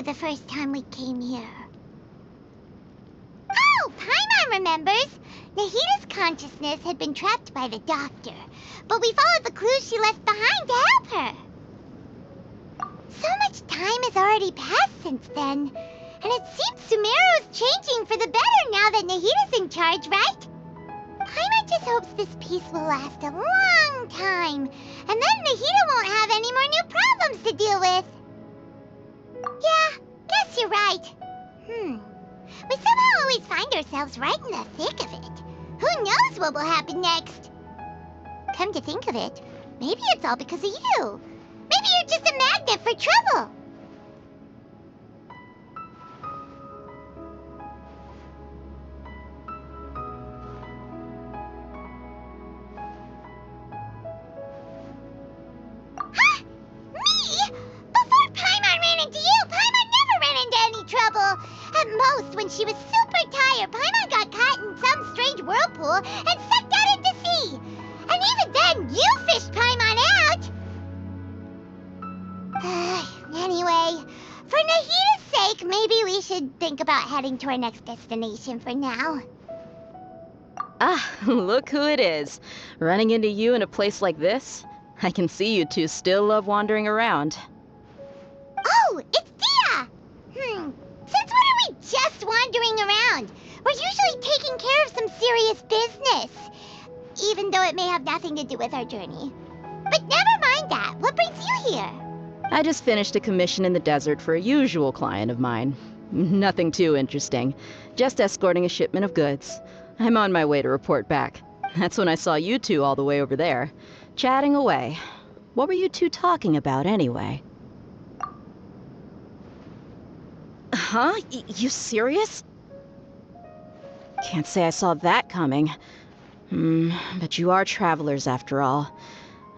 the first time we came here. Oh, Paimon remembers! Nahita's consciousness had been trapped by the doctor, but we followed the clues she left behind to help her. So much time has already passed since then, and it seems Sumeru's changing for the better now that Nahita's in charge, right? Paimon just hopes this peace will last a long time, and then Nahita won't have any more new problems to deal with. Yeah, guess you're right. We somehow always find ourselves right in the thick of it. Who knows what will happen next? Come to think of it, maybe it's all because of you. Maybe you're just a magnet for trouble. Huh? Me? Before Paimon ran into you, Paimon never ran into any trouble. At most, when she was super tired, Paimon got caught in some strange whirlpool and sucked out into sea. And even then, you fished Paimon out! Anyway, for Nahita's sake, maybe we should think about heading to our next destination for now. Ah, look who it is. Running into you in a place like this? I can see you two still love wandering around. Oh, it's Dia! Since when are we just wandering around? We're usually taking care of some serious business. Even though it may have nothing to do with our journey. But never mind that. What brings you here? I just finished a commission in the desert for a usual client of mine. Nothing too interesting. Just escorting a shipment of goods. I'm on my way to report back. That's when I saw you two all the way over there, chatting away. What were you two talking about anyway? Huh? You serious? Can't say I saw that coming. But you are travelers after all.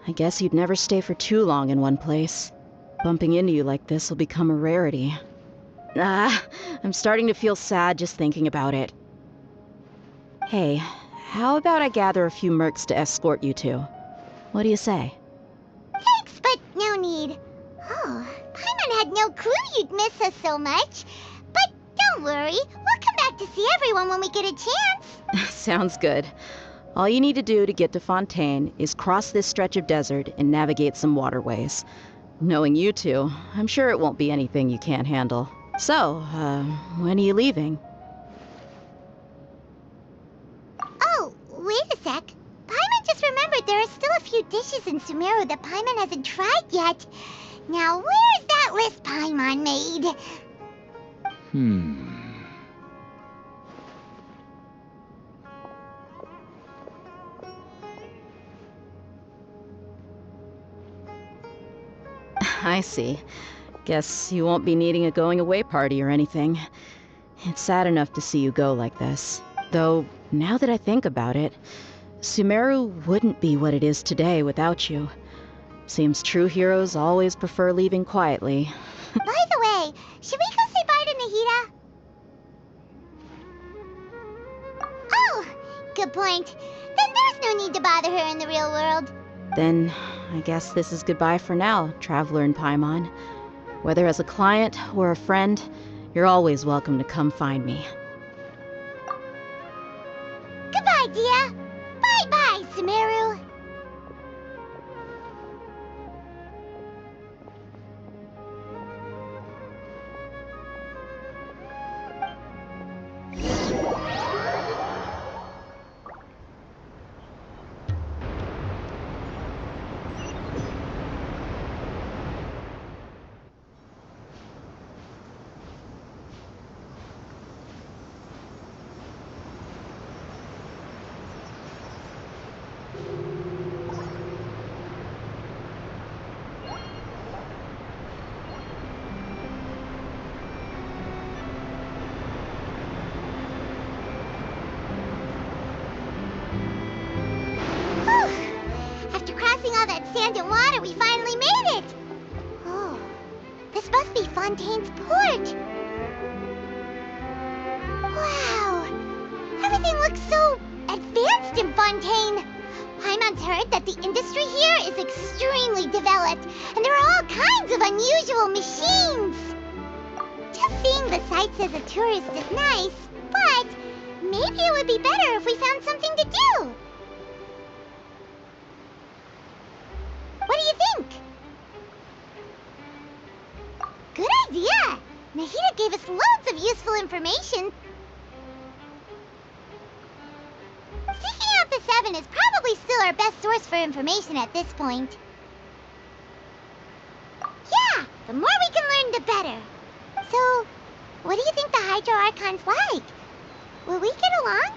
I guess you'd never stay for too long in one place. Bumping into you like this will become a rarity. I'm starting to feel sad just thinking about it. Hey, how about I gather a few mercs to escort you two? What do you say? Thanks, but no need. Oh, Paimon had no clue you'd miss us so much. But don't worry, we'll come back to see everyone when we get a chance. Sounds good. All you need to do to get to Fontaine is cross this stretch of desert and navigate some waterways. Knowing you two, I'm sure it won't be anything you can't handle. So, when are you leaving? Oh, wait a sec. Paimon just remembered there are still a few dishes in Sumeru that Paimon hasn't tried yet. Now, where's that list Paimon made? I see. Guess you won't be needing a going-away party or anything. It's sad enough to see you go like this. Though, now that I think about it, Sumeru wouldn't be what it is today without you. Seems true heroes always prefer leaving quietly. By the way, should we go say bye to Nahita? Oh, good point. Then there's no need to bother her in the real world. Then, I guess this is goodbye for now, Traveler in Paimon. Whether as a client or a friend, you're always welcome to come find me. Goodbye, Dia. Bye-bye, Sumeru. All that sand and water, we finally made it! Oh, this must be Fontaine's port! Wow! Everything looks so advanced in Fontaine! Paimon's heard that the industry here is extremely developed, and there are all kinds of unusual machines! guess seeing the sights as a tourist is nice, but maybe it would be better if we found something to do. What do you think? Good idea! Nahida gave us loads of useful information. Seeking out the Seven is probably still our best source for information at this point. Yeah, the more we can learn, the better. So, what do you think the Hydro Archon's like? Will we get along?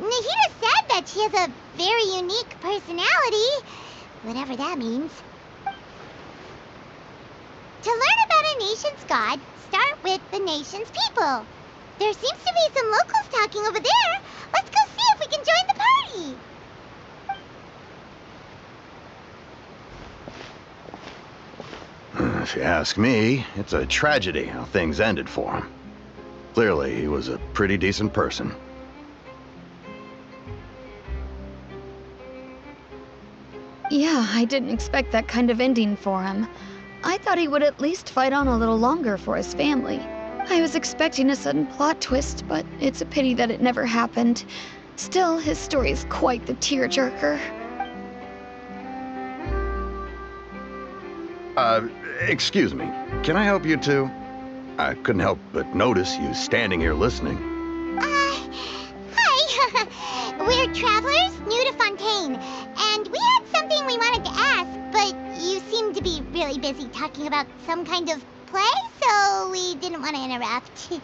Nahida said that she has a very unique personality, whatever that means. To learn about a nation's god, start with the nation's people. There seems to be some locals talking over there. Let's go see if we can join the party. If you ask me, it's a tragedy how things ended for him. Clearly, he was a pretty decent person. Yeah, I didn't expect that kind of ending for him. I thought he would at least fight on a little longer for his family. I was expecting a sudden plot twist, but it's a pity that it never happened. Still, his story is quite the tearjerker. Excuse me. Can I help you too? I couldn't help but notice you standing here listening. Hi. We're travelers new to Fontaine, and we had something we wanted to ask, but you seem to be really busy talking about some kind of play, so we didn't want to interrupt.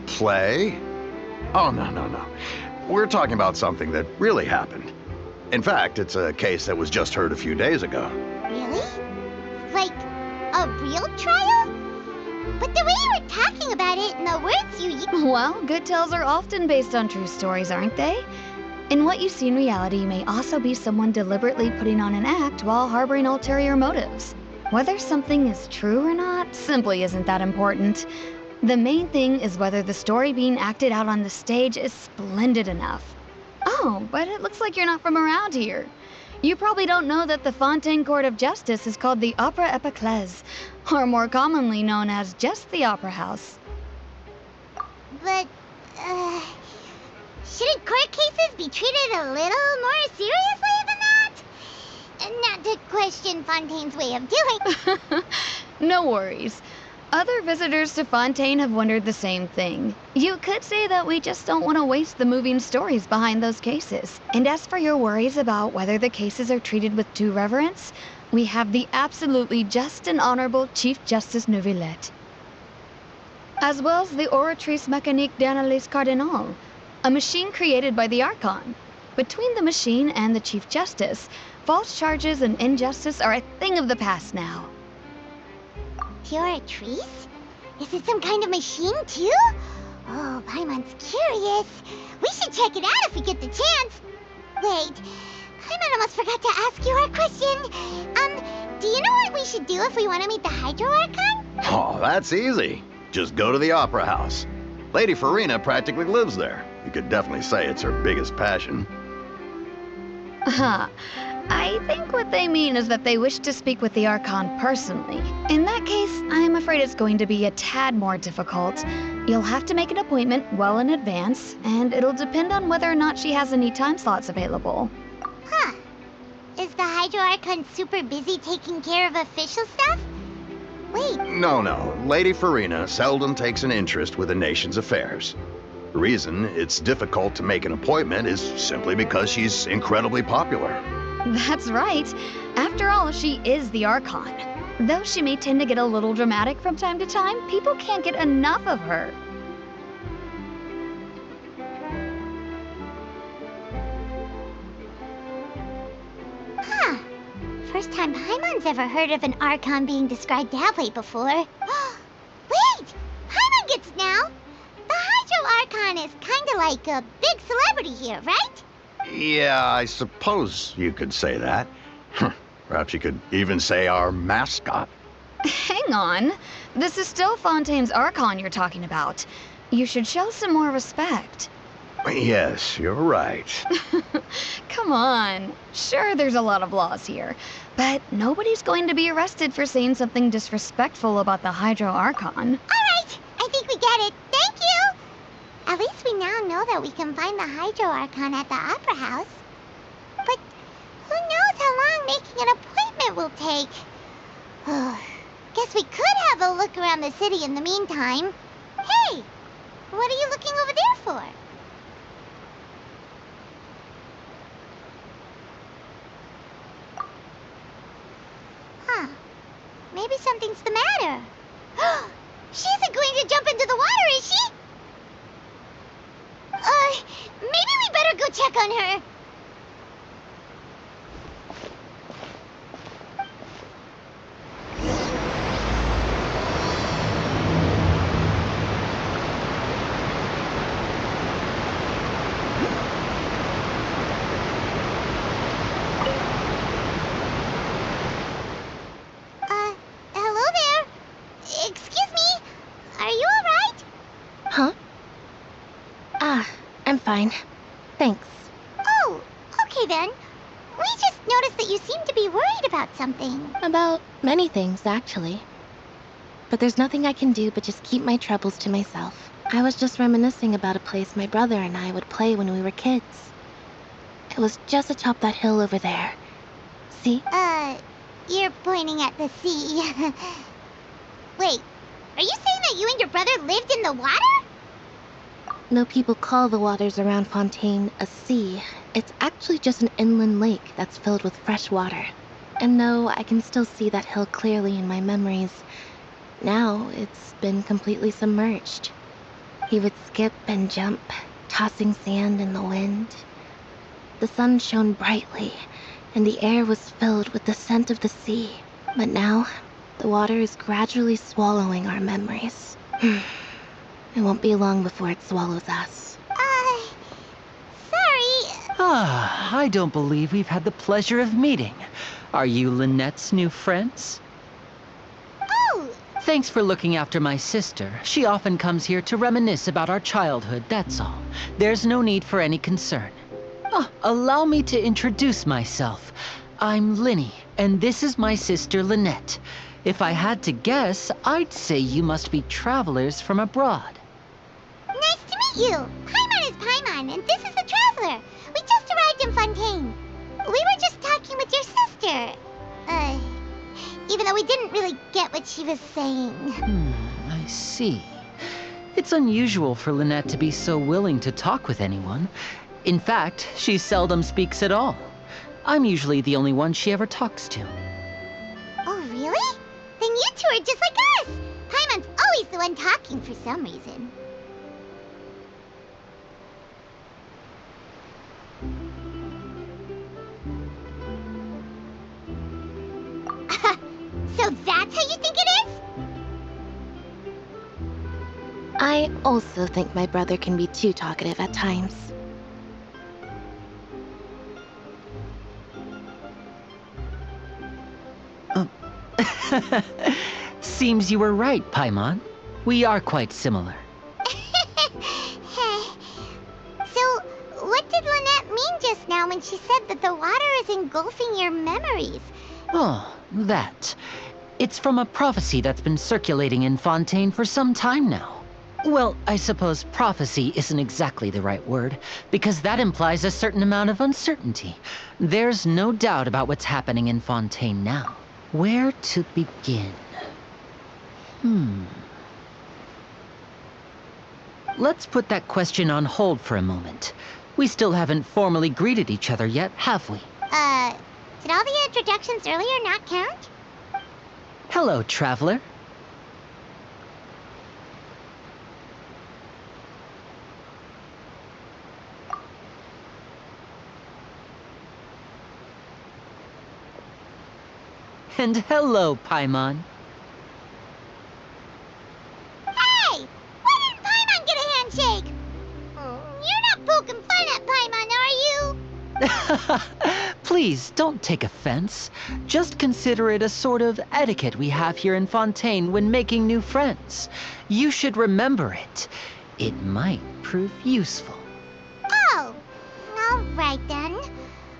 Play? Oh, no. We're talking about something that really happened. In fact, it's a case that was just heard a few days ago. Really? Like, a real trial? But the way you were talking about it and the words you used... Well, good tales are often based on true stories, aren't they? In what you see in reality may also be someone deliberately putting on an act while harboring ulterior motives. Whether something is true or not simply isn't that important. The main thing is whether the story being acted out on the stage is splendid enough. Oh, but it looks like you're not from around here. You probably don't know that the Fontaine Court of Justice is called the Opera Epiclese, or more commonly known as just the Opera House. But, shouldn't court cases be treated a little more seriously than that? Not to question Fontaine's way of doing. No worries. Other visitors to Fontaine have wondered the same thing. You could say that we just don't want to waste the moving stories behind those cases. And as for your worries about whether the cases are treated with due reverence, we have the absolutely just and honorable Chief Justice Neuvillette, as well as the Oratrice Mécanique d'Analyse Cardinal, a machine created by the Archon. Between the machine and the Chief Justice, false charges and injustice are a thing of the past now. Oratrice? Is it some kind of machine, too? Oh, Paimon's curious. We should check it out if we get the chance. Wait, Paimon almost forgot to ask you our question. Do you know what we should do if we want to meet the Hydro Archon? Oh, that's easy. Just go to the Opera House. Lady Farina practically lives there. You could definitely say it's her biggest passion. I think what they mean is that they wish to speak with the Archon personally. In that case, I'm afraid it's going to be a tad more difficult. You'll have to make an appointment well in advance, and it'll depend on whether or not she has any time slots available. Huh. Is the Hydro Archon super busy taking care of official stuff? Wait. No. Lady Farina seldom takes an interest with a nation's affairs. The reason it's difficult to make an appointment is simply because she's incredibly popular. That's right. After all, she is the Archon. Though she may tend to get a little dramatic from time to time, people can't get enough of her. Huh. First time Paimon's ever heard of an Archon being described that way before. Wait! Paimon gets now! The Hydro Archon is kinda like a big celebrity here, right? Yeah, I suppose you could say that. Perhaps you could even say our mascot. Hang on. This is still Fontaine's Archon you're talking about. You should show some more respect. Yes, you're right. Come on. Sure, there's a lot of laws here, but nobody's going to be arrested for saying something disrespectful about the Hydro Archon. Alright! get it. Thank you! At least we now know that we can find the Hydro Archon at the Opera House. But who knows how long making an appointment will take? Guess we could have a look around the city in the meantime. Hey! What are you looking over there for? Huh. Maybe something's the matter. She isn't going to jump into the water, is she? Maybe we better go check on her. Hello there. Excuse me. Are you all right? Huh? I'm fine. Thanks. Oh, okay then. We just noticed that you seem to be worried about something. About many things, actually. But there's nothing I can do but just keep my troubles to myself. I was just reminiscing about a place my brother and I would play when we were kids. It was just atop that hill over there. See? You're pointing at the sea. Wait, are you saying that you and your brother lived in the water? No, people call the waters around Fontaine a sea. It's actually just an inland lake that's filled with fresh water. And no, I can still see that hill clearly in my memories. Now, it's been completely submerged. He would skip and jump, tossing sand in the wind. The sun shone brightly, and the air was filled with the scent of the sea. But now, the water is gradually swallowing our memories. It won't be long before it swallows us. Sorry. I don't believe we've had the pleasure of meeting. Are you Lynette's new friends? Oh, Thanks for looking after my sister. She often comes here to reminisce about our childhood, that's all. There's no need for any concern. Allow me to introduce myself. I'm Linny, and this is my sister Lynette. If I had to guess, I'd say you must be travelers from abroad. nice to meet you. Paimon is Paimon, and this is the Traveler. We just arrived in Fontaine. We were just talking with your sister. Even though we didn't really get what she was saying. I see. It's unusual for Lynette to be so willing to talk with anyone. In fact, she seldom speaks at all. I'm usually the only one she ever talks to. Oh, really? Then you two are just like us. Paimon's always the one talking for some reason. So that's how you think it is? I also think my brother can be too talkative at times. Seems you were right, Paimon. We are quite similar. So, what did Lynette mean just now when she said that the water is engulfing your memories? Oh, that. It's from a prophecy that's been circulating in Fontaine for some time now. Well, I suppose prophecy isn't exactly the right word, because that implies a certain amount of uncertainty. There's no doubt about what's happening in Fontaine now. Where to begin? Let's put that question on hold for a moment. We still haven't formally greeted each other yet, have we? Did all the introductions earlier not count? Hello, Traveler. And hello, Paimon. Hey! Why didn't Paimon get a handshake? You're not poking fun at Paimon, are you? Please, don't take offense. Just consider it a sort of etiquette we have here in Fontaine when making new friends. You should remember it. It might prove useful. Oh, all right then.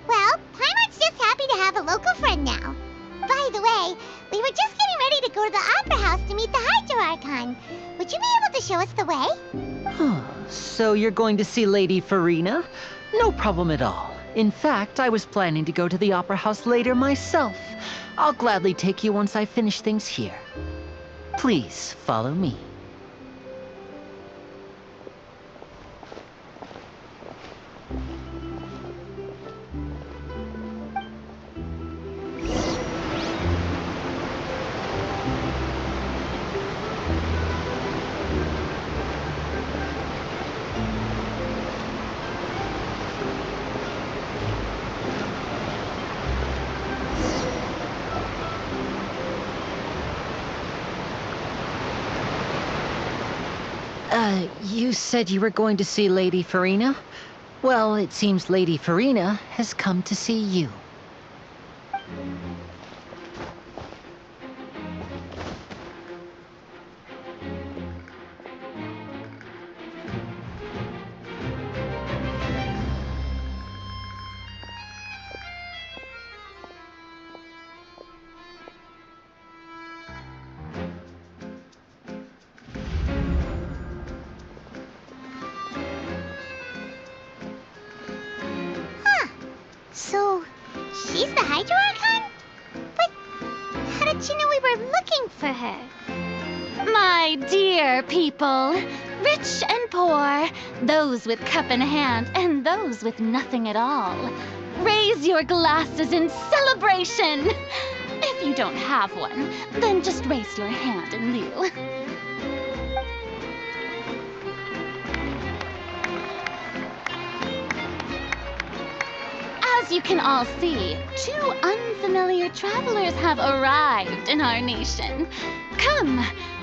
Well, Paimon's just happy to have a local friend now. By the way, we were just getting ready to go to the Opera House to meet the Hydro Archon. Would you be able to show us the way. So you're going to see Lady Farina? No problem at all. In fact, I was planning to go to the Opera House later myself. I'll gladly take you once I finish things here. Please follow me. You said you were going to see Lady Farina? Well, it seems Lady Farina has come to see you. So, she's the Hydro Archon? But how did she know we were looking for her? My dear people, rich and poor, those with cup in hand and those with nothing at all, raise your glasses in celebration! If you don't have one, then just raise your hand in lieu. As you can all see, 2 unfamiliar travelers have arrived in our nation. Come,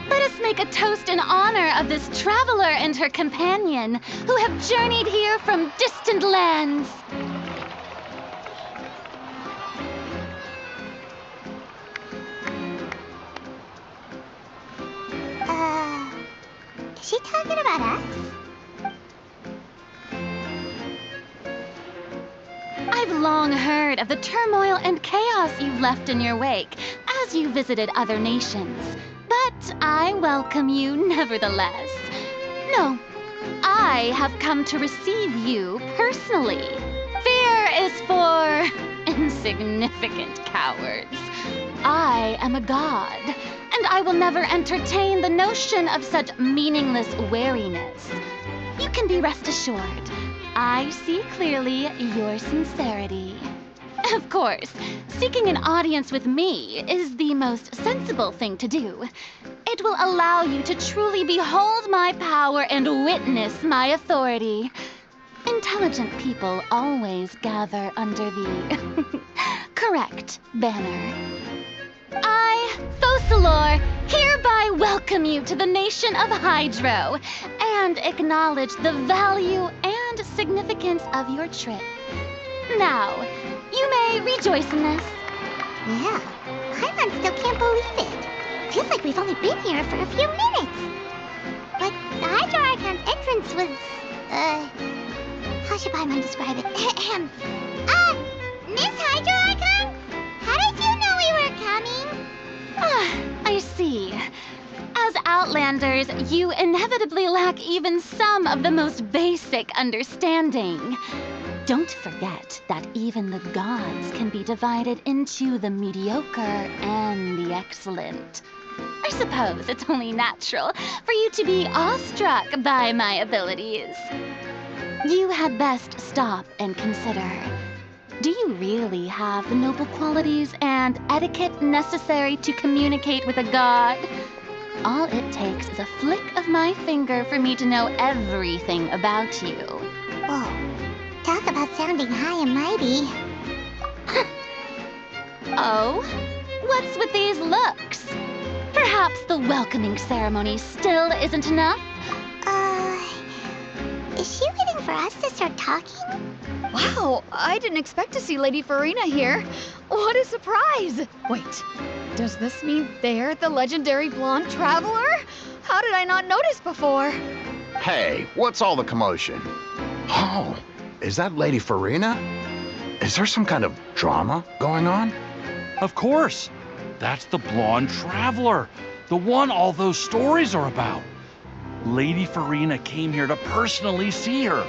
let us make a toast in honor of this traveler and her companion who have journeyed here from distant lands. Is she talking about us? I've long heard of the turmoil and chaos you've left in your wake as you visited other nations, but I welcome you nevertheless. No, I have come to receive you personally. Fear is for insignificant cowards. I am a god, and I will never entertain the notion of such meaningless wariness. You can be rest assured. I see clearly your sincerity. Of course, seeking an audience with me is the most sensible thing to do. It will allow you to truly behold my power and witness my authority. Intelligent people always gather under the correct banner. I, Focalor, hereby welcome you to the nation of Hydro and acknowledge the value and significance of your trip. Now, you may rejoice in this. Yeah, Paimon still can't believe it. Feels like we've only been here for a few minutes. But the Hydro Archon's entrance was, how should Paimon describe it? Miss Hydro Archon? How did you know we were coming? I see. As Outlanders, you inevitably lack even some of the most basic understanding. Don't forget that even the gods can be divided into the mediocre and the excellent. I suppose it's only natural for you to be awestruck by my abilities. You had best stop and consider. Do you really have the noble qualities and etiquette necessary to communicate with a god? All it takes is a flick of my finger for me to know everything about you. Whoa, talk about sounding high and mighty. Oh? What's with these looks? Perhaps the welcoming ceremony still isn't enough? Is she waiting for us to start talking? Wow, I didn't expect to see Lady Farina here. What a surprise! Wait, does this mean they're the legendary blonde traveler? How did I not notice before? Hey, what's all the commotion? Oh, is that Lady Farina? Is there some kind of drama going on? Of course. That's the blonde traveler. The one all those stories are about. Lady Farina came here to personally see her.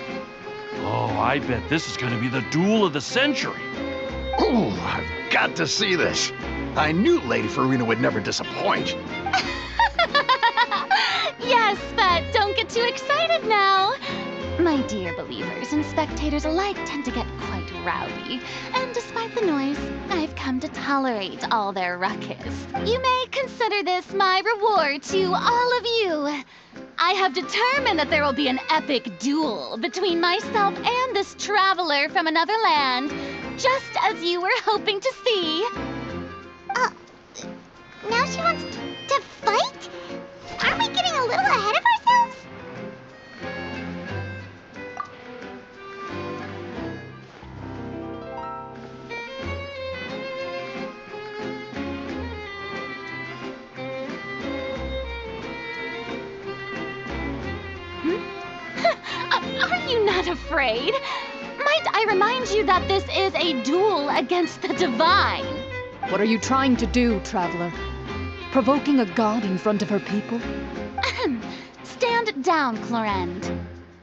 Oh, I bet this is going to be the duel of the century. Ooh, I've got to see this. I knew Lady Farina would never disappoint. Yes, but don't get too excited now. My dear believers and spectators alike tend to get quite rowdy, and despite the noise, I've come to tolerate all their ruckus. You may consider this my reward to all of you. I have determined that there will be an epic duel between myself and this traveler from another land, just as you were hoping to see. Now she wants to fight? Aren't we getting a little ahead of ourselves? Are you not afraid? Might I remind you that this is a duel against the divine? What are you trying to do, traveler? Provoking a god in front of her people? Stand down, Clorend.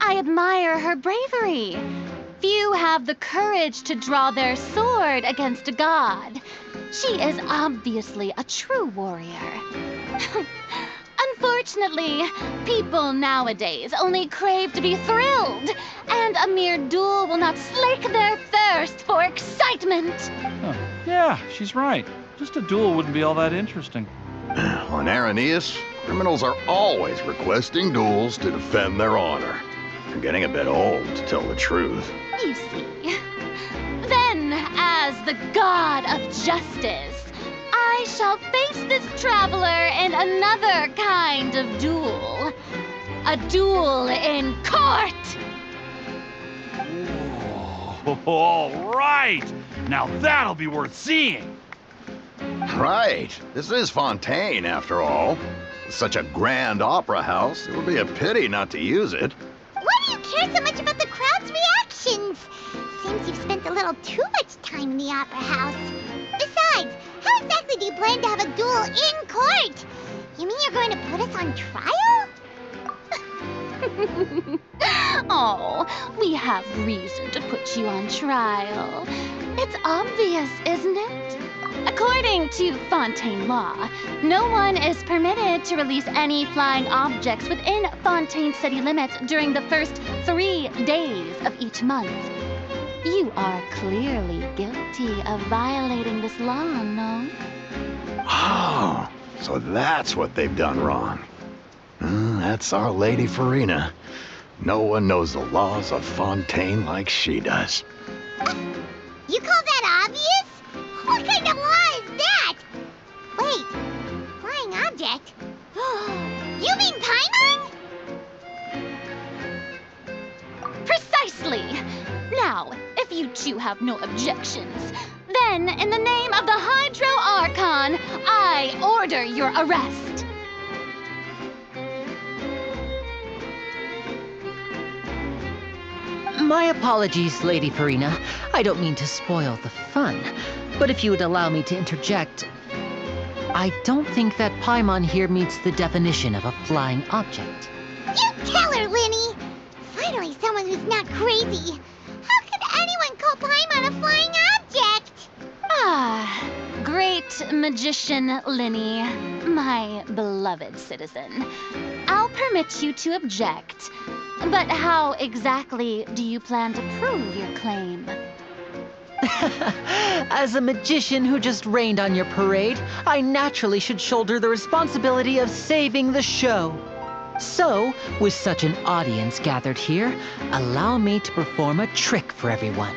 I admire her bravery. Few have the courage to draw their sword against a god. She is obviously a true warrior. Unfortunately, people nowadays only crave to be thrilled, and a mere duel will not slake their thirst for excitement. Huh. Yeah, she's right. Just a duel wouldn't be all that interesting. On Araneus, criminals are always requesting duels to defend their honor. They're getting a bit old, to tell the truth. You see. Then, as the god of justice, I shall face this traveler in another kind of duel. A duel in court! Whoa, all right! Now that'll be worth seeing! Right. This is Fontaine, after all. With such a grand opera house, it would be a pity not to use it. Why do you care so much about the crowd's reactions? Seems you've spent a little too much time in the opera house. Besides, how exactly do you plan to have a duel in court? You mean you're going to put us on trial? Oh, we have reason to put you on trial. It's obvious, isn't it? According to Fontaine law, no one is permitted to release any flying objects within Fontaine city limits during the first 3 days of each month. You are clearly guilty of violating this law, no? Oh, so that's what they've done wrong. That's our Lady Farina. No one knows the laws of Fontaine like she does. You call that obvious? What kind of law is that? Wait, flying object? You mean Paimon? Precisely! Now, if you two have no objections, then in the name of the Hydro Archon, I order your arrest. My apologies, Lady Farina. I don't mean to spoil the fun, but if you would allow me to interject, I don't think that Paimon here meets the definition of a flying object. You tell her, Linny! Finally someone who's not crazy. How could anyone call Paimon a flying object? Ah, great magician Linny, my beloved citizen. I'll permit you to object, but how exactly do you plan to prove your claim? As a magician who just rained on your parade, I naturally should shoulder the responsibility of saving the show. So, with such an audience gathered here, allow me to perform a trick for everyone.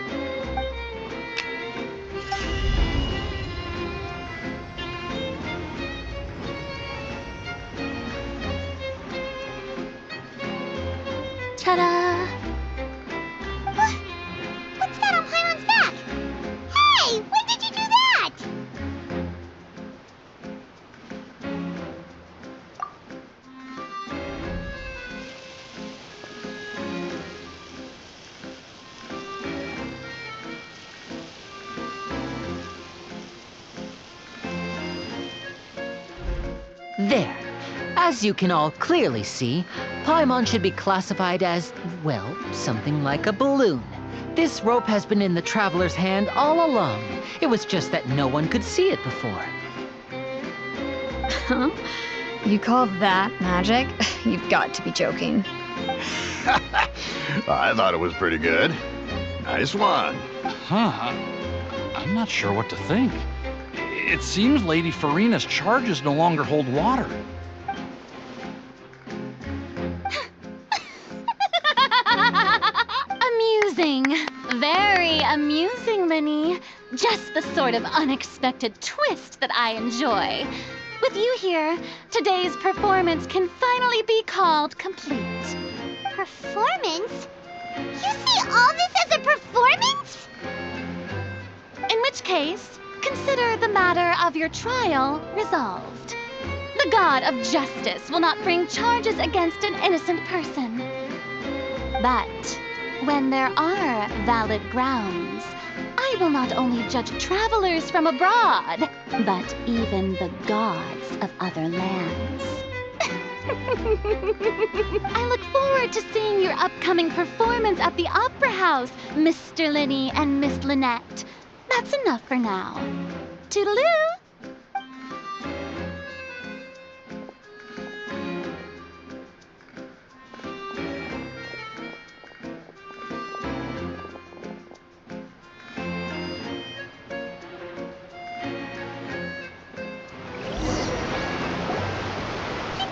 Ta-da! What's that on Paimon's back? Hey, when did you do that? There. As you can all clearly see, Paimon should be classified as, well, something like a balloon. This rope has been in the Traveler's hand all along. It was just that no one could see it before. Huh? You call that magic? You've got to be joking. I thought it was pretty good. Nice one. Huh. I'm not sure what to think. It seems Lady Farina's charges no longer hold water. Amusing. Very amusing, Linny. Just the sort of unexpected twist that I enjoy. With you here, today's performance can finally be called complete. Performance? You see all this as a performance? In which case, consider the matter of your trial resolved. The god of justice will not bring charges against an innocent person. But when there are valid grounds, I will not only judge travelers from abroad, but even the gods of other lands. I look forward to seeing your upcoming performance at the Opera House, Mr. Linny and Miss Lynette. That's enough for now. Toodaloo!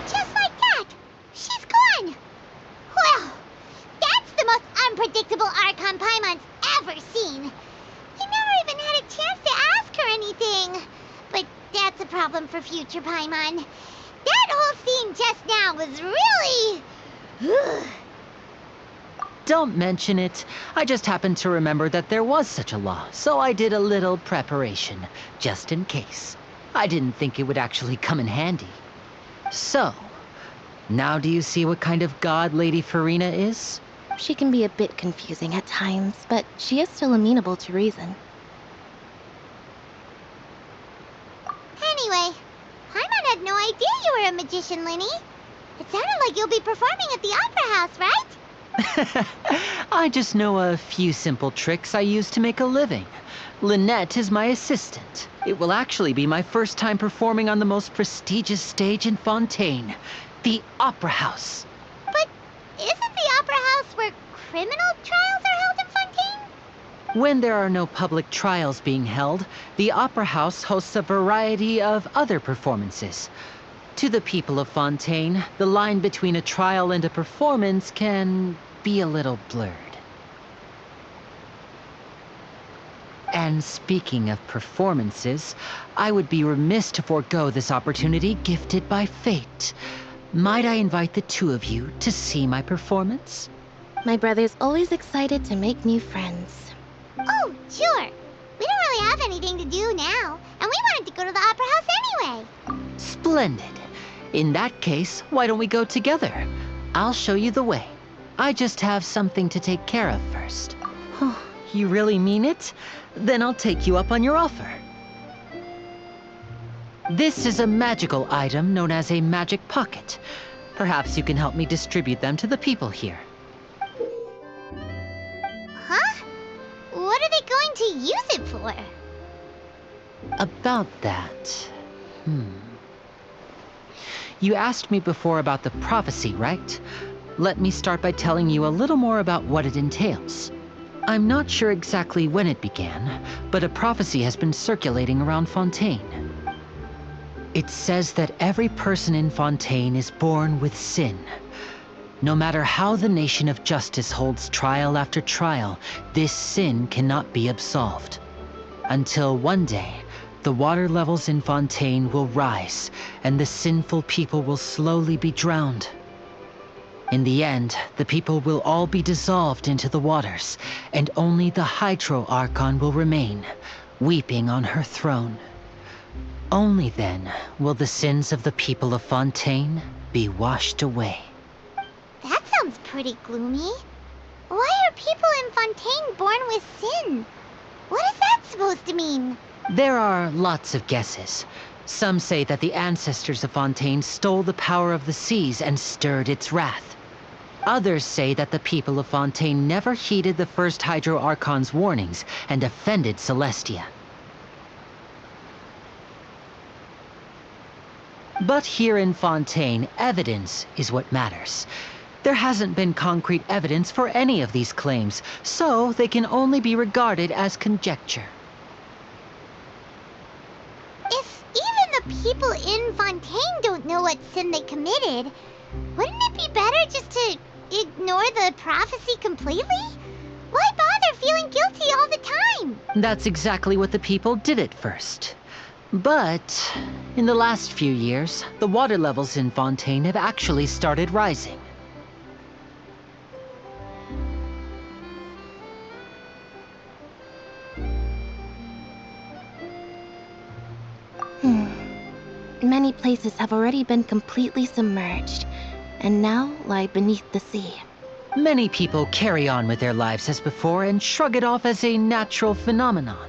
Just like that, she's gone. Well, that's the most unpredictable Archon Paimon's ever seen. You never even had a chance to ask her anything. But that's a problem for future Paimon. That whole scene just now was really... Don't mention it. I just happened to remember that there was such a law, so I did a little preparation, just in case. I didn't think it would actually come in handy. So, now do you see what kind of god Lady Farina is? She can be a bit confusing at times, but she is still amenable to reason. Anyway, Paimon had no idea you were a magician, Linny. It sounded like you'll be performing at the Opera House, right? I just know a few simple tricks I use to make a living. Lynette is my assistant. It will actually be my first time performing on the most prestigious stage in Fontaine, the Opera House. But isn't the Opera House where criminal trials are held in Fontaine? When there are no public trials being held, the Opera House hosts a variety of other performances. To the people of Fontaine, the line between a trial and a performance can be a little blurred. And speaking of performances, I would be remiss to forego this opportunity gifted by fate. Might I invite the two of you to see my performance? My brother's always excited to make new friends. Oh, sure. We don't really have anything to do now, and we wanted to go to the Opera House anyway. Splendid. In that case, why don't we go together? I'll show you the way. I just have something to take care of first. You really mean it? Then I'll take you up on your offer. This is a magical item known as a magic pocket. Perhaps you can help me distribute them to the people here. Huh? What are they going to use it for? About that... You asked me before about the prophecy, right? Let me start by telling you a little more about what it entails. I'm not sure exactly when it began, but a prophecy has been circulating around Fontaine. It says that every person in Fontaine is born with sin. No matter how the nation of justice holds trial after trial, this sin cannot be absolved. Until one day, the water levels in Fontaine will rise, and the sinful people will slowly be drowned. In the end, the people will all be dissolved into the waters, and only the Hydro Archon will remain, weeping on her throne. Only then will the sins of the people of Fontaine be washed away. That sounds pretty gloomy. Why are people in Fontaine born with sin? What is that supposed to mean? There are lots of guesses. Some say that the ancestors of Fontaine stole the power of the seas and stirred its wrath. Others say that the people of Fontaine never heeded the first Hydro Archon's warnings and offended Celestia. But here in Fontaine, evidence is what matters. There hasn't been concrete evidence for any of these claims, so they can only be regarded as conjecture. If even the people in Fontaine don't know what sin they committed, wouldn't it be better just to ignore the prophecy completely? Why bother feeling guilty all the time? That's exactly what the people did at first. But in the last few years, the water levels in Fontaine have actually started rising. Many places have already been completely submerged, and now lie beneath the sea. Many people carry on with their lives as before and shrug it off as a natural phenomenon.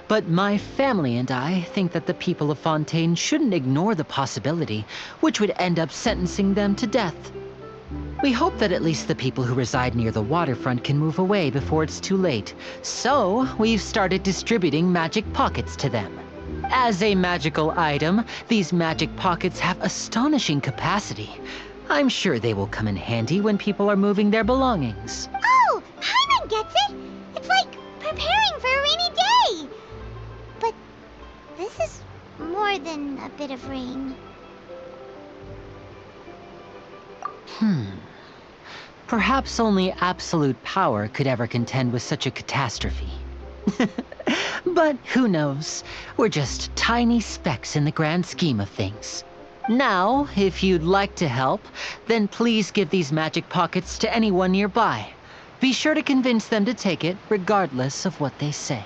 But my family and I think that the people of Fontaine shouldn't ignore the possibility, which would end up sentencing them to death. We hope that at least the people who reside near the waterfront can move away before it's too late. So we've started distributing magic pockets to them. As a magical item, these magic pockets have astonishing capacity. I'm sure they will come in handy when people are moving their belongings. Oh, Paimon gets it! It's like preparing for a rainy day! But this is more than a bit of rain. Perhaps only absolute power could ever contend with such a catastrophe. But who knows? We're just tiny specks in the grand scheme of things. Now, if you'd like to help, then please give these magic pockets to anyone nearby. Be sure to convince them to take it, regardless of what they say.